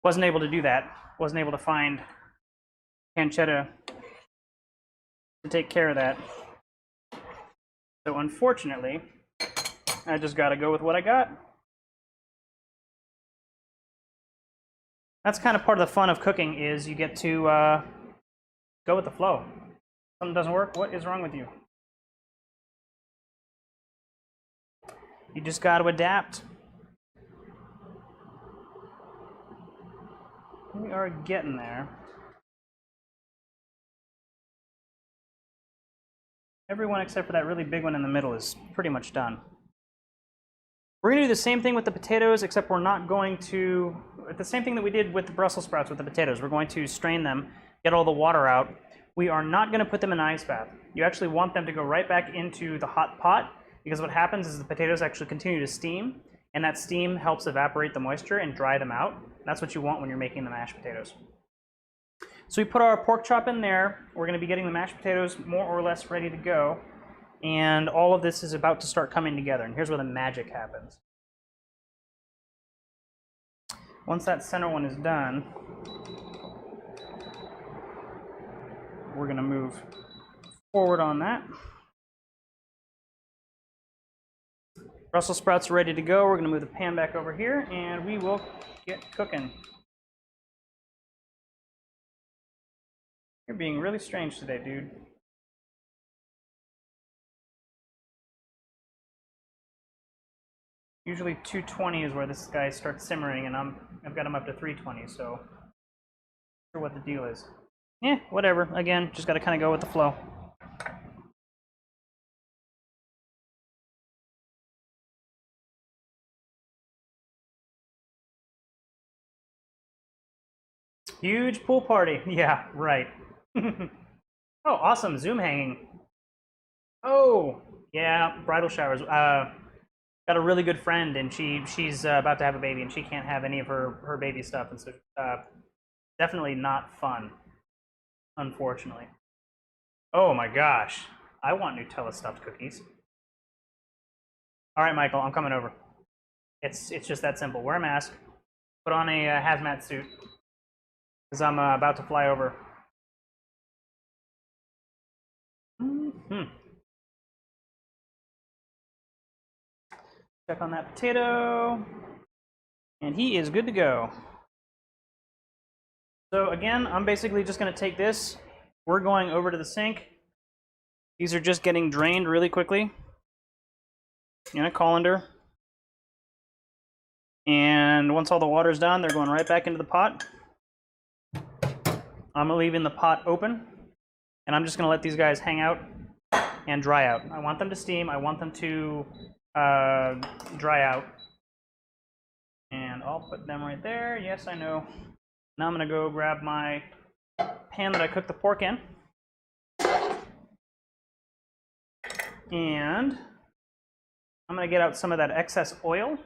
Speaker 1: Wasn't able to do that. Wasn't able to find pancetta to take care of that. So unfortunately, I just got to go with what I got. That's kind of part of the fun of cooking, is you get to go with the flow. Something doesn't work, what is wrong with you? You just got to adapt. We are getting there. Everyone except for that really big one in the middle is pretty much done. We're going to do the same thing with the potatoes, except we're not going to, the same thing that we did with the Brussels sprouts with the potatoes. We're going to strain them, get all the water out. We are not going to put them in an ice bath. You actually want them to go right back into the hot pot, because what happens is the potatoes actually continue to steam, and that steam helps evaporate the moisture and dry them out. That's what you want when you're making the mashed potatoes. So we put our pork chop in there. We're going to be getting the mashed potatoes more or less ready to go. And all of this is about to start coming together. And here's where the magic happens. Once that center one is done, we're going to move forward on that. Brussels sprouts are ready to go. We're going to move the pan back over here, and we will get cooking. You're being really strange today, dude. Usually 220 is where this guy starts simmering, and I've got him up to 320, so not sure what the deal is. Yeah, whatever. Again, just got to kind of go with the flow. Huge pool party. Yeah, right. Oh, awesome. Zoom hanging. Oh, yeah, bridal showers. got a really good friend, and she's about to have a baby, and she can't have any of her baby stuff, and so definitely not fun, unfortunately. Oh my gosh, I want Nutella stuffed cookies. All right, Michael, I'm coming over. It's just that simple. Wear a mask, put on a hazmat suit, because I'm about to fly over. Check on that potato, and he is good to go. So again, I'm basically just going to take this. We're going over to the sink. These are just getting drained really quickly in a colander. And once all the water's done, they're going right back into the pot. I'm leaving the pot open, and I'm just going to let these guys hang out and dry out. I want them to steam. I want them to dry out. And I'll put them right there. Yes, I know. Now I'm going to go grab my pan that I cooked the pork in. And I'm going to get out some of that excess oil.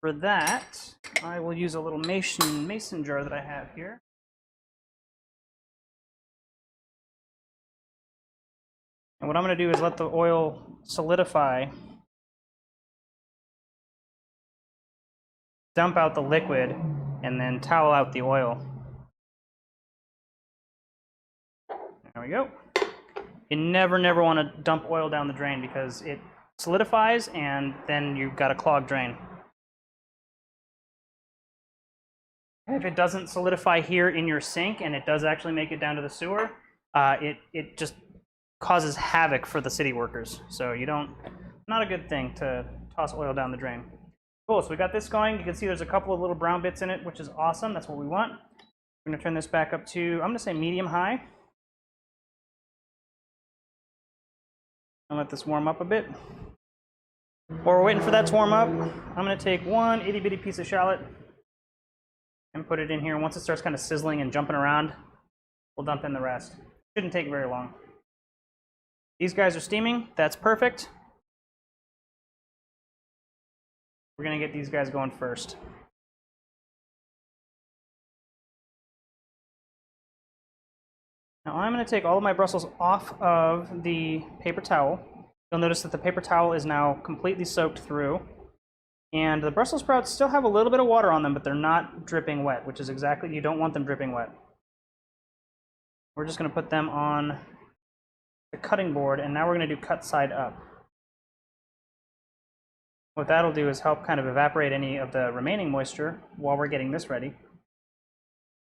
Speaker 1: For that, I will use a little mason jar that I have here. And what I'm going to do is let the oil solidify, dump out the liquid, and then towel out the oil. There we go. You never want to dump oil down the drain because it solidifies and then you've got a clogged drain. If it doesn't solidify here in your sink and it does actually make it down to the sewer, it just causes havoc for the city workers. So not a good thing to toss oil down the drain. Cool, so we got this going. You can see there's a couple of little brown bits in it, which is awesome. That's what we want. We're going to turn this back up to, I'm going to say medium-high. And let this warm up a bit. While we're waiting for that to warm up, I'm going to take one itty-bitty piece of shallot and put it in here. Once it starts kind of sizzling and jumping around, we'll dump in the rest. Shouldn't take very long. These guys are steaming. That's perfect. We're going to get these guys going first. Now I'm going to take all of my Brussels off of the paper towel. You'll notice that the paper towel is now completely soaked through. And the Brussels sprouts still have a little bit of water on them, but they're not dripping wet, which is exactly, you don't want them dripping wet. We're just going to put them on the cutting board, and now we're going to do cut side up. What that'll do is help kind of evaporate any of the remaining moisture while we're getting this ready.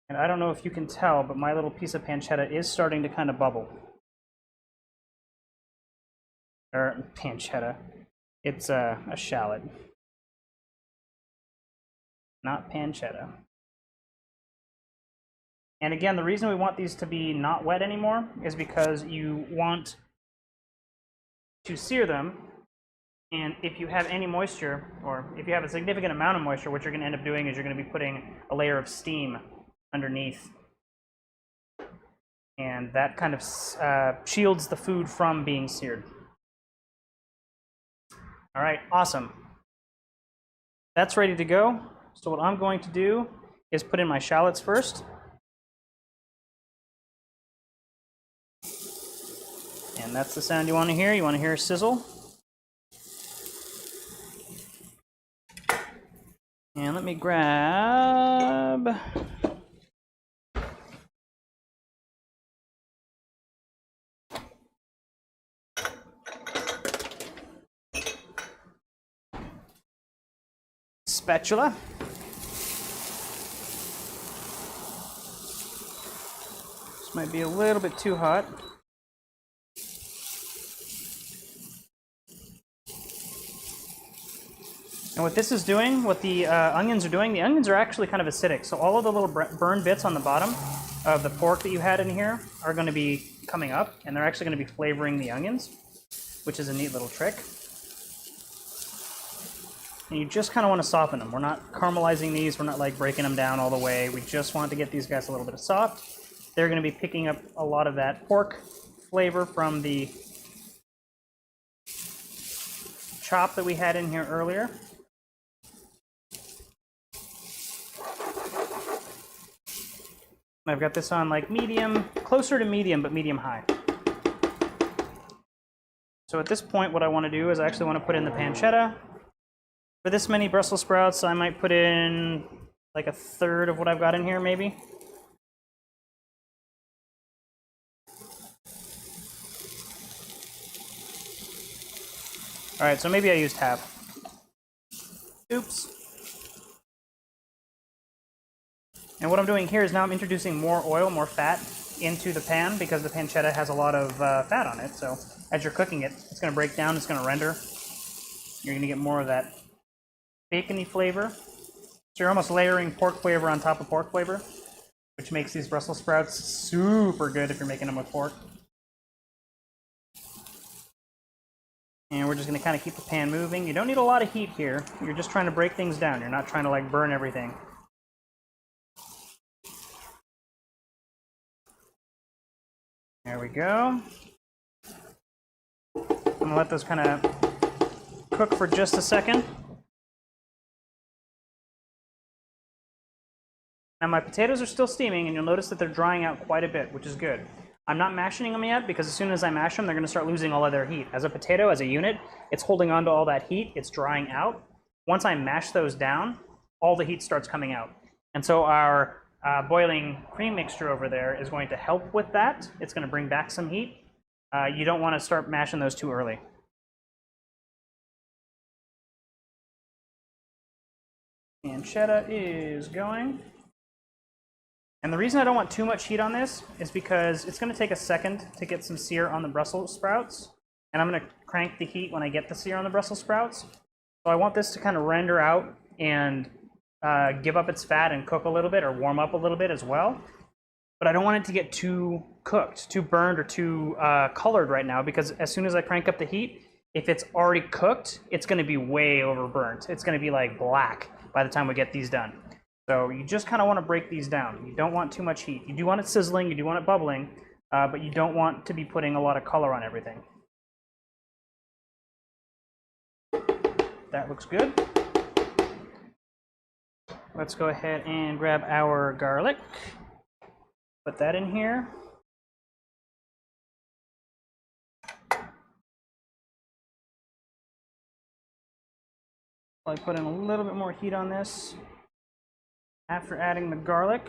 Speaker 1: And I don't know if you can tell, but my little piece of pancetta is starting to kind of bubble. Or pancetta. It's a shallot. Not pancetta. And again, the reason we want these to be not wet anymore is because you want to sear them. And if you have any moisture, or if you have a significant amount of moisture, what you're going to end up doing is you're going to be putting a layer of steam underneath. And that kind of shields the food from being seared. All right, awesome. That's ready to go. So what I'm going to do is put in my shallots first. And that's the sound you want to hear. You want to hear a sizzle. And let me grab spatula. This might be a little bit too hot. And what this is doing, what the onions are doing, the onions are actually kind of acidic. So all of the little burned bits on the bottom of the pork that you had in here are going to be coming up, and they're actually going to be flavoring the onions, which is a neat little trick. And you just kind of want to soften them. We're not caramelizing these. We're not like breaking them down all the way. We just want to get these guys a little bit soft. They're going to be picking up a lot of that pork flavor from the chop that we had in here earlier. I've got this on like medium, closer to medium, but medium high. So at this point, what I want to do is I actually want to put in the pancetta. For this many Brussels sprouts, I might put in like a third of what I've got in here, maybe. All right, so maybe I used half. Oops. And what I'm doing here is now I'm introducing more oil, more fat into the pan because the pancetta has a lot of fat on it. So as you're cooking it, it's going to break down, it's going to render. You're going to get more of that bacony flavor. So you're almost layering pork flavor on top of pork flavor, which makes these Brussels sprouts super good if you're making them with pork. And we're just going to kind of keep the pan moving. You don't need a lot of heat here. You're just trying to break things down. You're not trying to like burn everything. There we go. I'm going to let those kind of cook for just a second. Now my potatoes are still steaming, and you'll notice that they're drying out quite a bit, which is good. I'm not mashing them yet because as soon as I mash them, they're going to start losing all of their heat. As a potato, as a unit, it's holding on to all that heat. It's drying out. Once I mash those down, all the heat starts coming out. And so our boiling cream mixture over there is going to help with that. It's going to bring back some heat. You don't want to start mashing those too early. Pancetta is going. And the reason I don't want too much heat on this is because it's going to take a second to get some sear on the Brussels sprouts. And I'm going to crank the heat when I get the sear on the Brussels sprouts. So I want this to kind of render out and give up its fat and cook a little bit or warm up a little bit as well. But I don't want it to get too cooked, too burned, or too colored right now, because as soon as I crank up the heat, if it's already cooked, it's going to be way overburnt. It's going to be like black by the time we get these done. So you just kind of want to break these down. You don't want too much heat. You do want it sizzling, you do want it bubbling, but you don't want to be putting a lot of color on everything. That looks good. Let's go ahead and grab our garlic. Put that in here. I'll put in a little bit more heat on this after adding the garlic.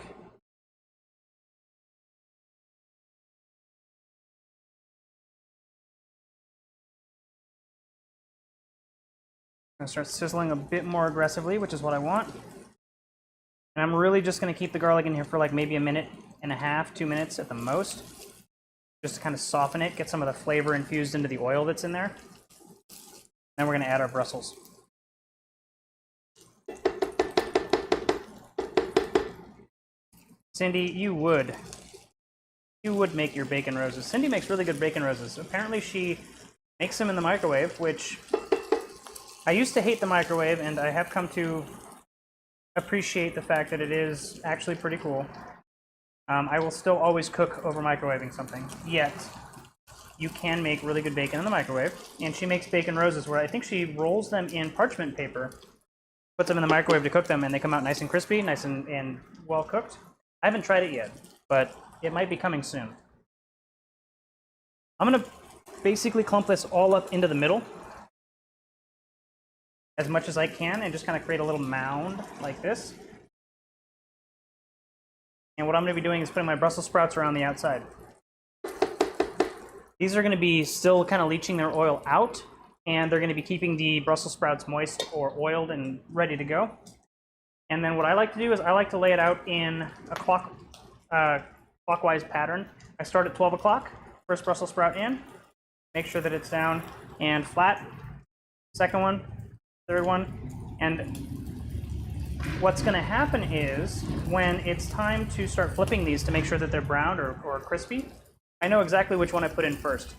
Speaker 1: I'm going to start sizzling a bit more aggressively, which is what I want. And I'm really just going to keep the garlic in here for like maybe a minute and a half, 2 minutes at the most, just to kind of soften it, get some of the flavor infused into the oil that's in there. Then we're going to add our Brussels. Cindy, you would make your bacon roses. Cindy makes really good bacon roses. Apparently she makes them in the microwave, which I used to hate the microwave, and I have come to appreciate the fact that it is actually pretty cool. I will still always cook over microwaving something, yet you can make really good bacon in the microwave. And she makes bacon roses where I think she rolls them in parchment paper, puts them in the microwave to cook them, and they come out nice and crispy, nice and well cooked. I haven't tried it yet, but it might be coming soon. I'm going to basically clump this all up into the middle as much as I can and just kind of create a little mound like this. And what I'm going to be doing is putting my Brussels sprouts around the outside. These are going to be still kind of leaching their oil out, and they're going to be keeping the Brussels sprouts moist or oiled and ready to go. And then what I like to do is I like to lay it out in a clockwise pattern. I start at 12 o'clock, first Brussels sprout in, make sure that it's down and flat, second one, third one, and what's going to happen is when it's time to start flipping these to make sure that they're browned or crispy, I know exactly which one I put in first.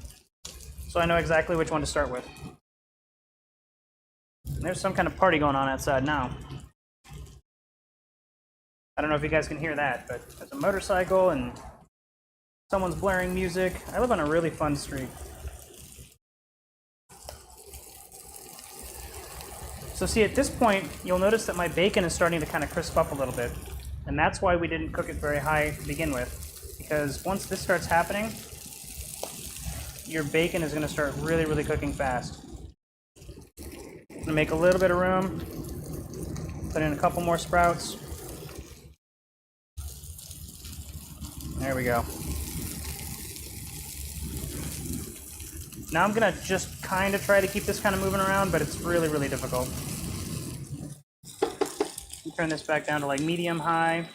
Speaker 1: So I know exactly which one to start with. And there's some kind of party going on outside now. I don't know if you guys can hear that, but there's a motorcycle and someone's blaring music. I live on a really fun street. So see, at this point, you'll notice that my bacon is starting to kind of crisp up a little bit. And that's why we didn't cook it very high to begin with. Because once this starts happening, your bacon is going to start really, really cooking fast. I'm going to make a little bit of room. Put in a couple more sprouts. There we go. Now I'm going to just kind of try to keep this kind of moving around, but it's really, really difficult. Turn this back down to like medium-high.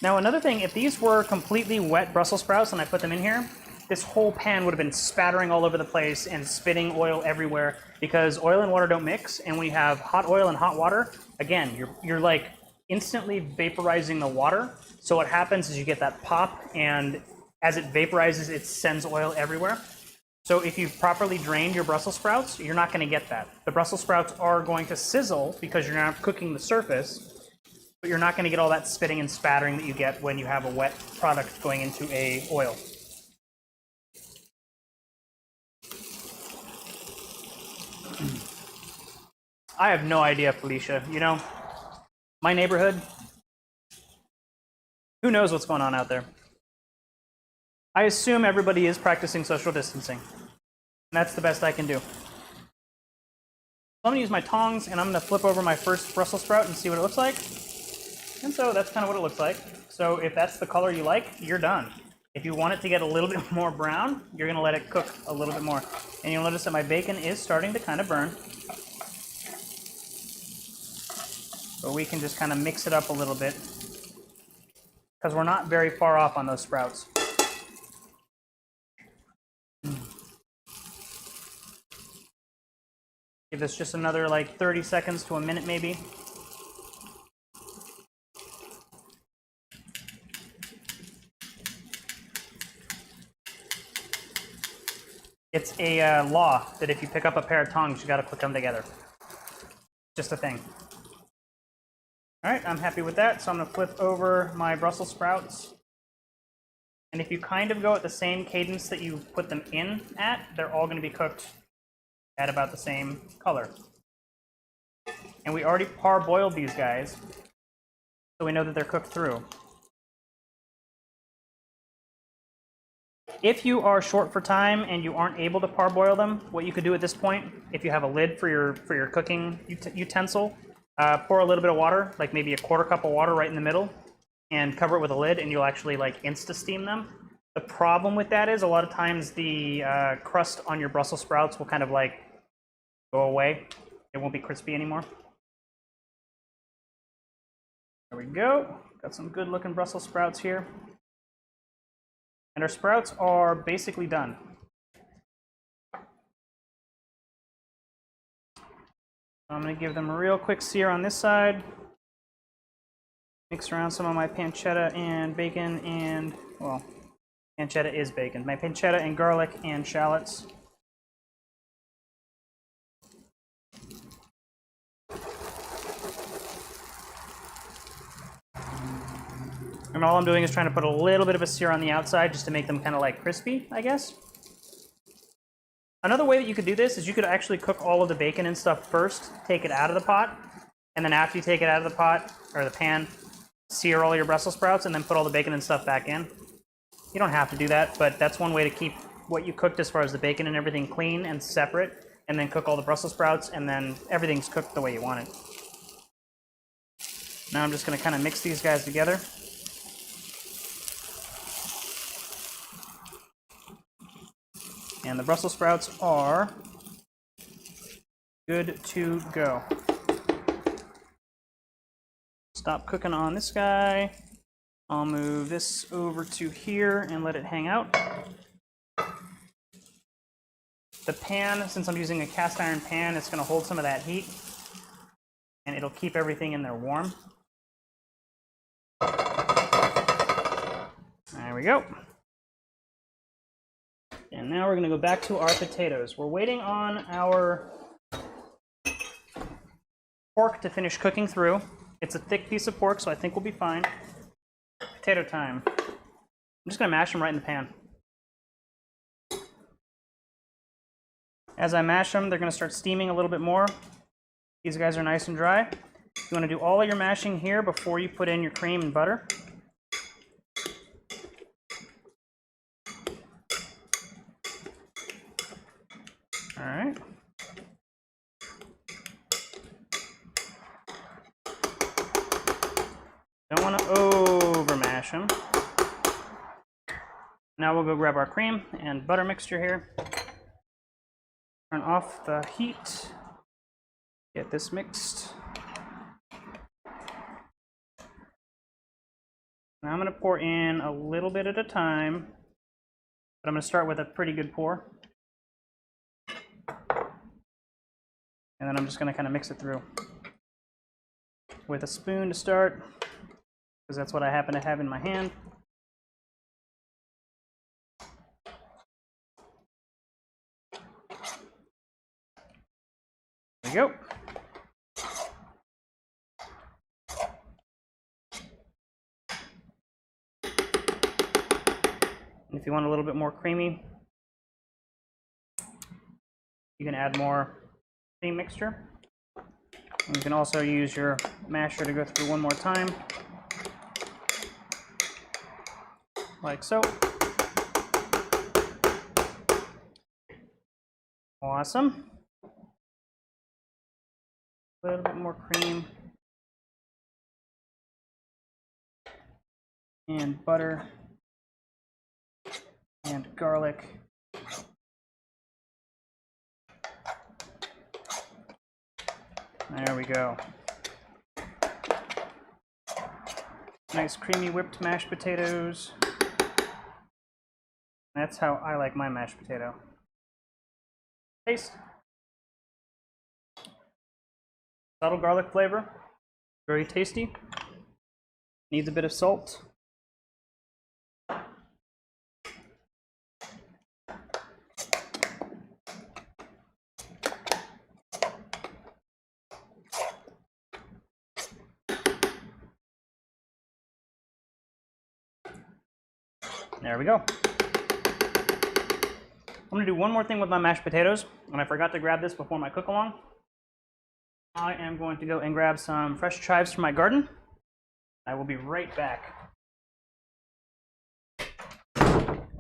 Speaker 1: Now another thing, if these were completely wet Brussels sprouts and I put them in here, this whole pan would have been spattering all over the place and spitting oil everywhere because oil and water don't mix, and when you have hot oil and hot water, again, you're like instantly vaporizing the water. So what happens is you get that pop, and as it vaporizes, it sends oil everywhere. So if you've properly drained your Brussels sprouts, you're not going to get that. The Brussels sprouts are going to sizzle because you're not cooking the surface, but you're not going to get all that spitting and spattering that you get when you have a wet product going into a oil. I have no idea, Felicia. You know, my neighborhood, who knows what's going on out there? I assume everybody is practicing social distancing. And that's the best I can do. So I'm gonna use my tongs and I'm gonna flip over my first Brussels sprout and see what it looks like. And so that's kind of what it looks like. So if that's the color you like, you're done. If you want it to get a little bit more brown, you're gonna let it cook a little bit more. And you'll notice that my bacon is starting to kind of burn. So we can just kind of mix it up a little bit because we're not very far off on those sprouts. Give this just another like 30 seconds to a minute maybe. It's a law that if you pick up a pair of tongs, you got to put them together. Just a thing. All right, I'm happy with that. So I'm going to flip over my Brussels sprouts. And if you kind of go at the same cadence that you put them in at, they're all going to be cooked at about the same color. And we already parboiled these guys, so we know that they're cooked through. If you are short for time and you aren't able to parboil them, what you could do at this point, if you have a lid for your cooking utensil, pour a little bit of water, like maybe a quarter cup of water right in the middle, and cover it with a lid, and you'll actually like insta-steam them. The problem with that is a lot of times the crust on your Brussels sprouts will kind of like go away. It won't be crispy anymore. There we go. Got some good looking Brussels sprouts here. And our sprouts are basically done. I'm going to give them a real quick sear on this side. Mix around some of my pancetta and bacon and, well, pancetta is bacon. My pancetta and garlic and shallots. And all I'm doing is trying to put a little bit of a sear on the outside just to make them kind of like crispy, I guess. Another way that you could do this is you could actually cook all of the bacon and stuff first, take it out of the pot, and then after you take it out of the pot, or the pan, sear all your Brussels sprouts and then put all the bacon and stuff back in. You don't have to do that, but that's one way to keep what you cooked as far as the bacon and everything clean and separate, and then cook all the Brussels sprouts, and then everything's cooked the way you want it. Now I'm just going to kind of mix these guys together. And the Brussels sprouts are good to go. Stop cooking on this guy. I'll move this over to here and let it hang out. The pan, since I'm using a cast iron pan, it's going to hold some of that heat, and it'll keep everything in there warm. There we go. And now we're going to go back to our potatoes. We're waiting on our pork to finish cooking through. It's a thick piece of pork, so I think we'll be fine. Potato time. I'm just going to mash them right in the pan. As I mash them, they're going to start steaming a little bit more. These guys are nice and dry. You want to do all of your mashing here before you put in your cream and butter. All right. Don't want to over mash them. Now we'll go grab our cream and butter mixture here. Turn off the heat. Get this mixed. Now I'm going to pour in a little bit at a time, but I'm going to start with a pretty good pour. And then I'm just going to kind of mix it through with a spoon to start, because that's what I happen to have in my hand. There we go. And if you want a little bit more creamy, you can add more cream mixture. And you can also use your masher to go through one more time, like so. Awesome. A little bit more cream and butter and garlic. There we go. Nice creamy whipped mashed potatoes. That's how I like my mashed potato. Taste. Subtle garlic flavor. Very tasty. Needs a bit of salt. There we go. I'm going to do one more thing with my mashed potatoes, and I forgot to grab this before my cook-along. I am going to go and grab some fresh chives from my garden. I will be right back.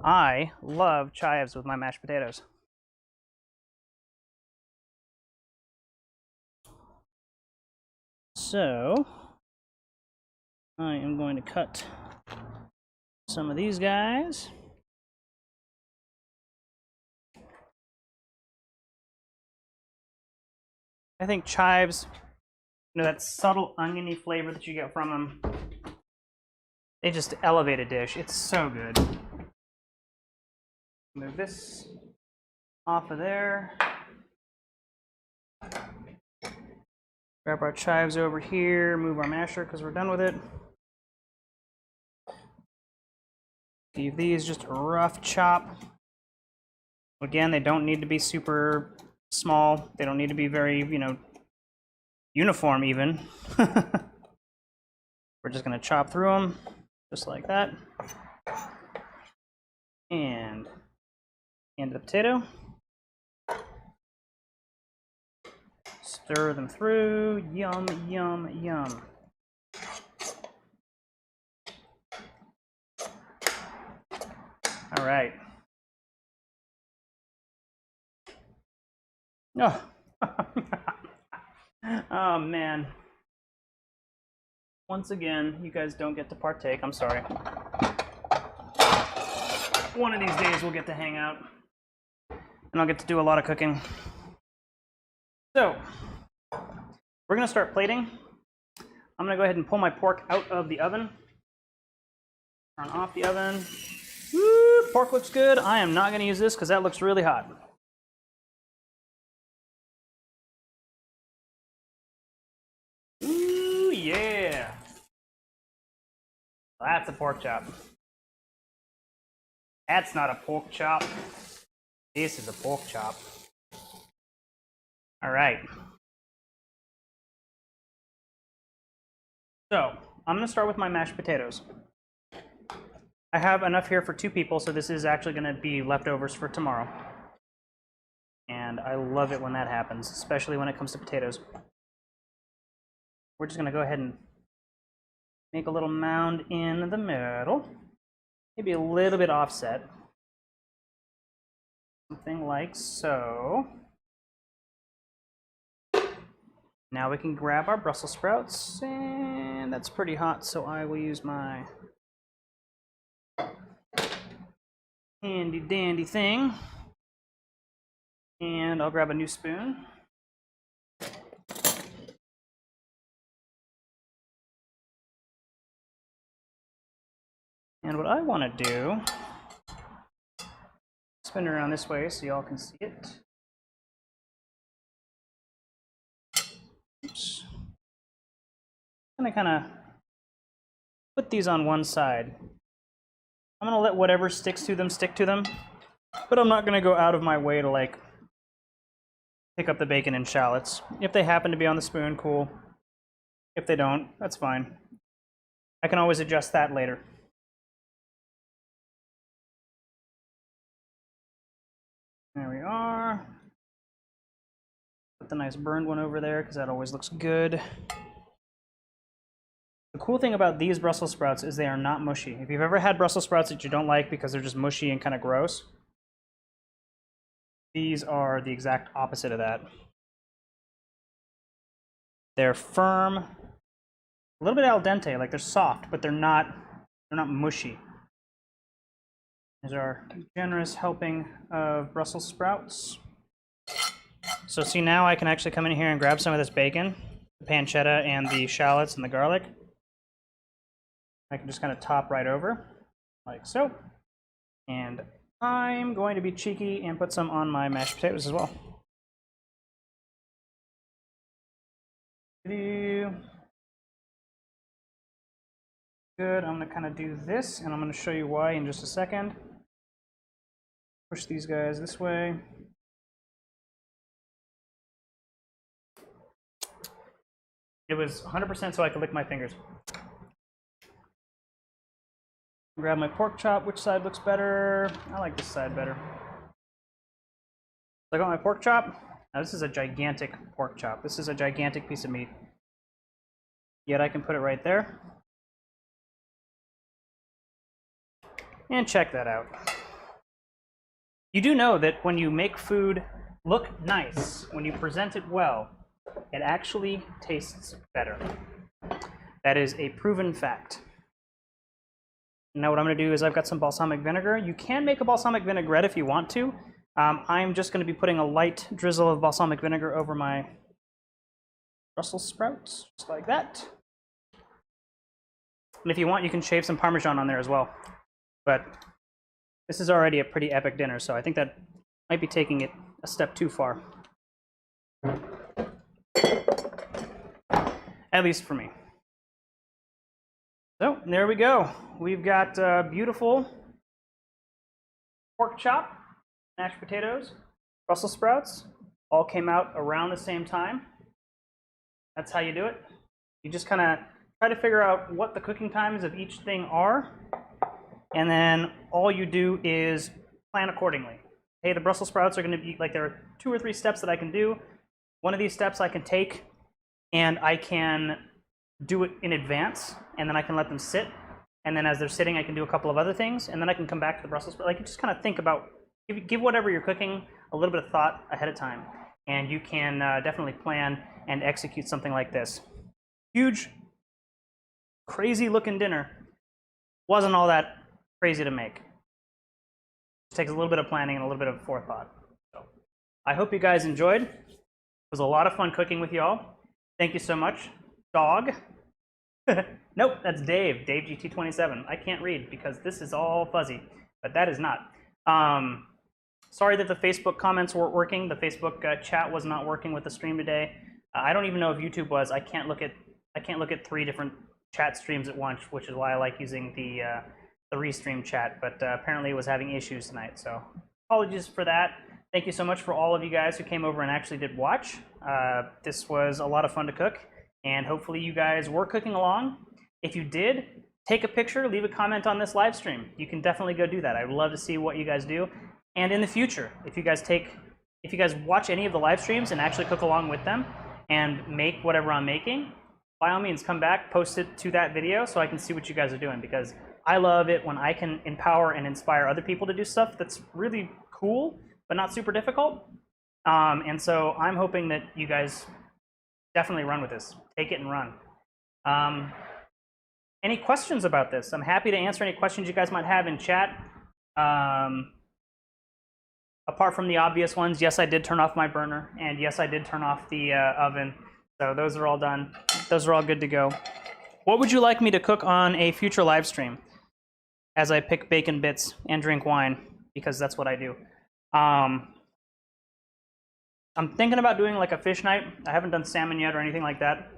Speaker 1: I love chives with my mashed potatoes. So, I am going to cut some of these guys. I think chives, you know, that subtle oniony flavor that you get from them, they just elevate a dish. It's so good. Move this off of there. Grab our chives over here, move our masher because we're done with it. Give these just a rough chop. Again, they don't need to be super small. They don't need to be very, you know, uniform even. We're just going to chop through them just like that. And into the potato. Stir them through. Yum, yum, yum. All right. Oh. Oh man. Once again, you guys don't get to partake. I'm sorry. One of these days we'll get to hang out and I'll get to do a lot of cooking. So, we're going to start plating. I'm going to go ahead and pull my pork out of the oven. Turn off the oven. Woo, pork looks good. I am not going to use this because that looks really hot. Ooh, yeah. That's a pork chop. That's not a pork chop. This is a pork chop. All right. So, I'm going to start with my mashed potatoes. I have enough here for 2 people, so this is actually going to be leftovers for tomorrow. And God, I love it when that happens, especially when it comes to potatoes. We're just gonna go ahead and make a little mound in the middle, maybe a little bit offset. Something like so. Now we can grab our Brussels sprouts, and that's pretty hot, so I will use my handy dandy thing, and I'll grab a new spoon. And what I want to do, spin it around this way so y'all can see it. Oops. I'm gonna kind of put these on one side. I'm gonna let whatever sticks to them stick to them, but I'm not gonna go out of my way to like pick up the bacon and shallots. If they happen to be on the spoon, cool. If they don't, that's fine. I can always adjust that later. There we are. Put the nice burned one over there because that always looks good. The cool thing about these Brussels sprouts is they are not mushy. If you've ever had Brussels sprouts that you don't like because they're just mushy and kind of gross, these are the exact opposite of that. They're firm, a little bit al dente, like they're soft, but they're not mushy. Here's our generous helping of Brussels sprouts. So see, now I can actually come in here and grab some of this bacon, the pancetta and the shallots and the garlic. I can just kind of top right over, like so. And I'm going to be cheeky and put some on my mashed potatoes as well. Good. I'm going to kind of do this, and I'm going to show you why in just a second. Push these guys this way. It was 100% so I could lick my fingers. Grab my pork chop. Which side looks better? I like this side better. So I got my pork chop. Now this is a gigantic pork chop. This is a gigantic piece of meat. Yet I can put it right there. And check that out. You do know that when you make food look nice, when you present it well, it actually tastes better. That is a proven fact. Now what I'm going to do is I've got some balsamic vinegar. You can make a balsamic vinaigrette if you want to. I'm just going to be putting a light drizzle of balsamic vinegar over my Brussels sprouts, just like that. And if you want, you can shave some Parmesan on there as well. But this is already a pretty epic dinner, so I think that might be taking it a step too far. At least for me. So there we go. We've got beautiful pork chop, mashed potatoes, Brussels sprouts. All came out around the same time. That's how you do it. You just kind of try to figure out what the cooking times of each thing are, and then all you do is plan accordingly. Hey, the Brussels sprouts are going to be like, there are 2 or 3 steps that I can do. One of these steps I can take and I can do it in advance, and then I can let them sit, and then as they're sitting I can do a couple of other things, and then I can come back to the Brussels sprouts. Like, you just kind of think about, give whatever you're cooking a little bit of thought ahead of time, and you can definitely plan and execute something like this. Huge, crazy looking dinner. Wasn't all that crazy to make. It takes a little bit of planning and a little bit of forethought. So I hope you guys enjoyed. It was a lot of fun cooking with y'all. Thank you so much. Dog. Nope, that's Dave. Dave GT27. I can't read because this is all fuzzy, but that is not. Sorry that the Facebook comments weren't working. The Facebook chat was not working with the stream today. I don't even know if YouTube was. I can't look at 3 different chat streams at once, which is why I like using the restream chat. But apparently it was having issues tonight. So apologies for that. Thank you so much for all of you guys who came over and actually did watch. This was a lot of fun to cook, and hopefully you guys were cooking along. If you did, take a picture, leave a comment on this live stream. You can definitely go do that. I would love to see what you guys do. And in the future, if you guys take if you guys watch any of the live streams and actually cook along with them and make whatever I'm making, by all means come back, post it to that video so I can see what you guys are doing, because I love it when I can empower and inspire other people to do stuff that's really cool but not super difficult. And so I'm hoping that you guys definitely run with this. Take it and run. Any questions about this? I'm happy to answer any questions you guys might have in chat. Apart from the obvious ones, yes, I did turn off my burner, and yes, I did turn off the oven. So those are all done. Those are all good to go. What would you like me to cook on a future live stream? As I pick bacon bits and drink wine, because that's what I do. I'm thinking about doing like a fish night. I haven't done salmon yet or anything like that.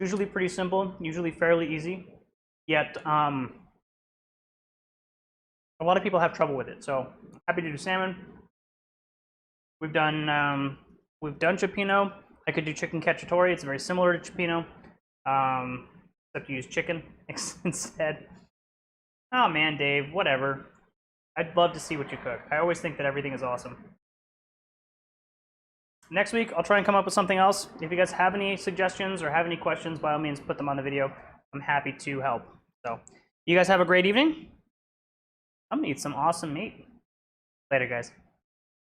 Speaker 1: Usually pretty simple, usually fairly easy. Yet a lot of people have trouble with it. So happy to do salmon. We've done cioppino. I could do chicken cacciatore. It's very similar to cioppino, except you use chicken instead. Oh man, Dave, whatever. I'd love to see what you cook. I always think that everything is awesome. Next week, I'll try and come up with something else. If you guys have any suggestions or have any questions, by all means, put them on the video. I'm happy to help. So, you guys have a great evening. I'm gonna eat some awesome meat. Later, guys.